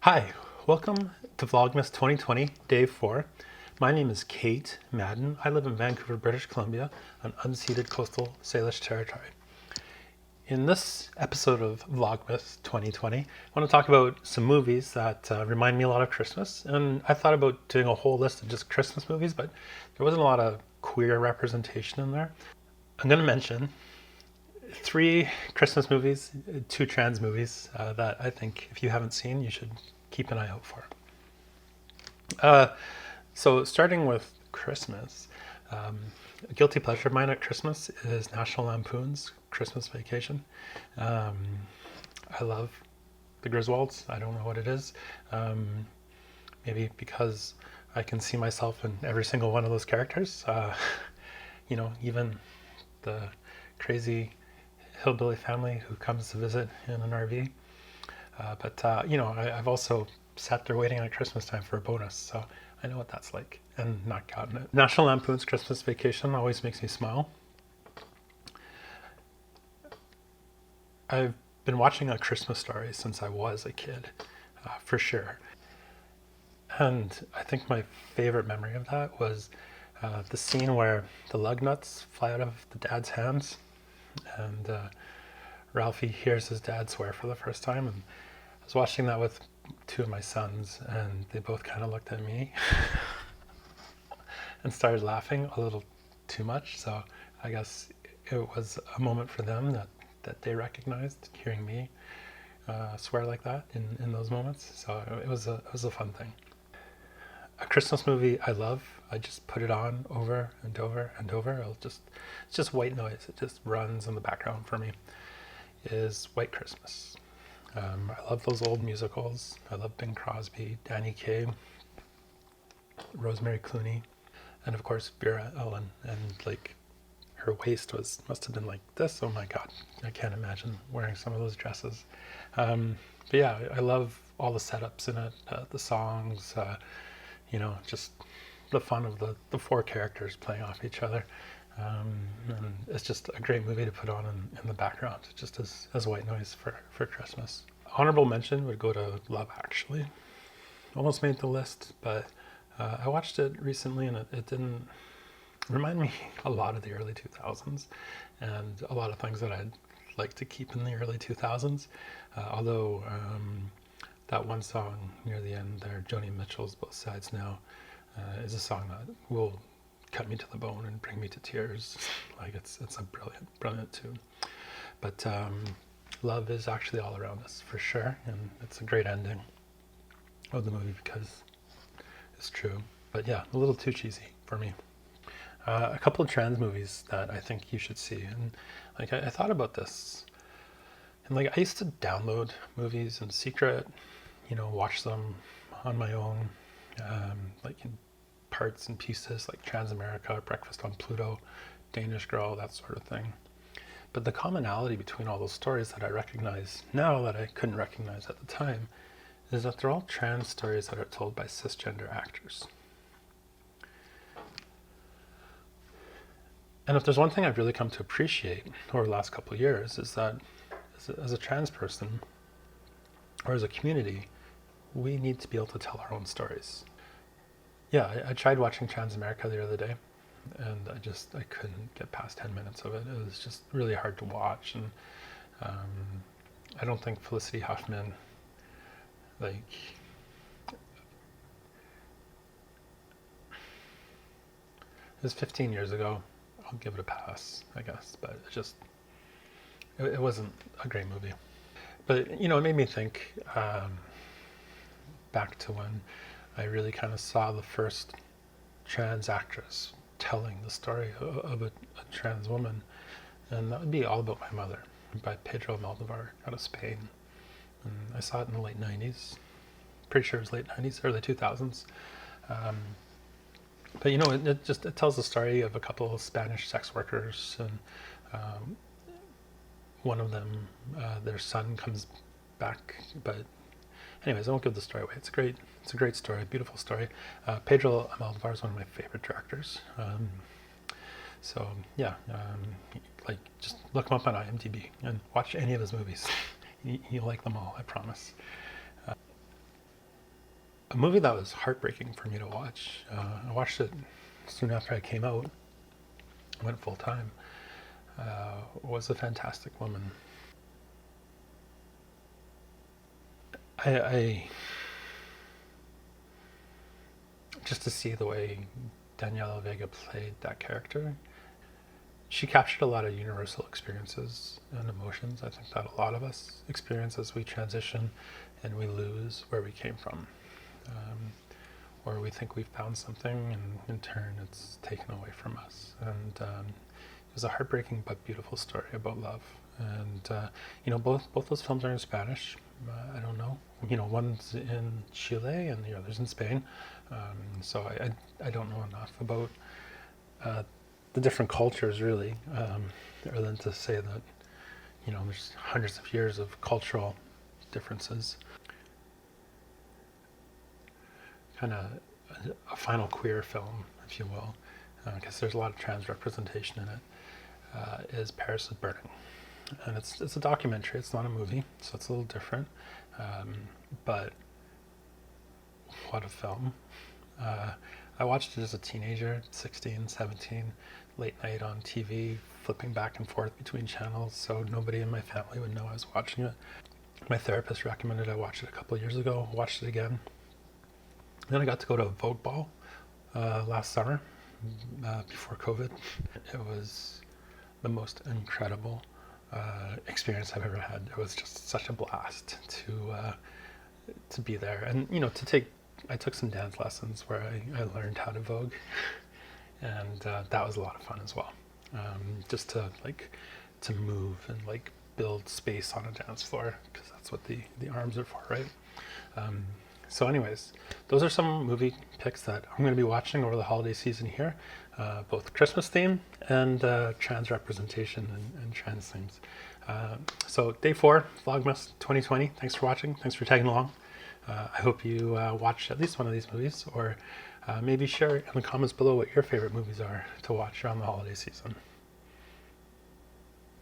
Hi, welcome to Vlogmas 2020, Day 4. My name is Kate Madden. I live in Vancouver, British Columbia, on unceded coastal Salish territory. In this episode of Vlogmas 2020, I want to talk about some movies that remind me a lot of Christmas. And I thought about doing a whole list of just Christmas movies, but there wasn't a lot of queer representation in there. I'm going to mention 3 Christmas movies, 2 trans movies that I think if you haven't seen, you should keep an eye out for. So starting with Christmas, a guilty pleasure of mine at Christmas is National Lampoon's Christmas Vacation. I love the Griswolds. I don't know what it is. Maybe because I can see myself in every single one of those characters. Even the crazy hillbilly family who comes to visit in an RV. I've also sat there waiting at Christmas time for a bonus, so I know what that's like and not gotten it. National Lampoon's Christmas Vacation always makes me smile. I've been watching A Christmas Story since I was a kid, for sure. And I think my favorite memory of that was the scene where the lug nuts fly out of the dad's hands, and Ralphie hears his dad swear for the first time. And I was watching that with 2 of my sons, and they both kind of looked at me and started laughing a little too much. So I guess it was a moment for them that they recognized hearing me swear like that in those moments. So it was a fun thing. A Christmas movie I love. I just put it on over and over and over. It's just white noise. It just runs in the background for me. Is White Christmas. I love those old musicals. I love Bing Crosby, Danny Kaye, Rosemary Clooney, and of course Vera Ellen. And like her waist must have been like this. Oh my God, I can't imagine wearing some of those dresses. But yeah, I love all the setups in it, the songs, just the fun of the 4 characters playing off each other. And it's just a great movie to put on in the background, just as white noise for Christmas. Honorable mention would go to Love Actually. Almost made the list, but I watched it recently and it didn't remind me a lot of the early 2000s and a lot of things that I'd like to keep in the early 2000s. Although that one song near the end there, Joni Mitchell's Both Sides Now, is a song that will cut me to the bone and bring me to tears. Like it's a brilliant tune. But love is actually all around us for sure, and it's a great ending of the movie because it's true. But yeah, a little too cheesy for me. A couple of trans movies that I think you should see, and like I thought about this, and like I used to download movies in secret, watch them on my own, like in parts and pieces, like Transamerica, Breakfast on Pluto, Danish Girl, that sort of thing. But the commonality between all those stories that I recognize now that I couldn't recognize at the time is that they're all trans stories that are told by cisgender actors. And if there's one thing I've really come to appreciate over the last couple of years is that as a trans person or as a community, we need to be able to tell our own stories. Yeah, I tried watching Transamerica the other day, and I couldn't get past 10 minutes of it. It was just really hard to watch, and I don't think Felicity Huffman, like, it was 15 years ago. I'll give it a pass, I guess, but it wasn't a great movie. But, it made me think back to when I really kind of saw the first trans actress telling the story of a trans woman, and that would be All About My Mother by Pedro Almodovar out of Spain. And I saw it in the late 90s. Pretty sure it was late 90s, early 2000s. But it tells the story of a couple of Spanish sex workers, and one of them, their son comes back, but anyways, I won't give the story away. It's a great story, beautiful story. Pedro Almodovar is one of my favorite directors. So yeah, just look him up on IMDb and watch any of his movies. You'll like them all, I promise. A movie that was heartbreaking for me to watch. I watched it soon after I came out, went full time. Was A Fantastic Woman. I just to see the way Daniela Vega played that character, she captured a lot of universal experiences and emotions. I think that a lot of us experience as we transition and we lose where we came from. Or we think we've found something, and in turn, it's taken away from us. And it was a heartbreaking but beautiful story about love. And both those films are in Spanish. I don't know. One's in Chile and the other's in Spain. So I don't know enough about the different cultures, really, other than to say that there's hundreds of years of cultural differences. Kind of a final queer film, if you will, because there's a lot of trans representation in it, is Paris is Burning. And it's a documentary, it's not a movie, so it's a little different. But what a film. I watched it as a teenager, 16, 17, late night on TV, flipping back and forth between channels, so nobody in my family would know I was watching it. My therapist recommended I watch it a couple of years ago, watched it again. Then I got to go to a Vogue ball last summer, before COVID. It was the most incredible experience I've ever had. It was just such a blast to be there, and I took some dance lessons where I learned how to Vogue, and that was a lot of fun as well. Just to move and build space on a dance floor, because that's what the arms are for, right? So anyways, those are some movie picks that I'm going to be watching over the holiday season here, both Christmas theme and trans representation and trans themes. So day 4, Vlogmas 2020. Thanks for watching. Thanks for tagging along. I hope you watch at least one of these movies, or maybe share in the comments below what your favorite movies are to watch around the holiday season.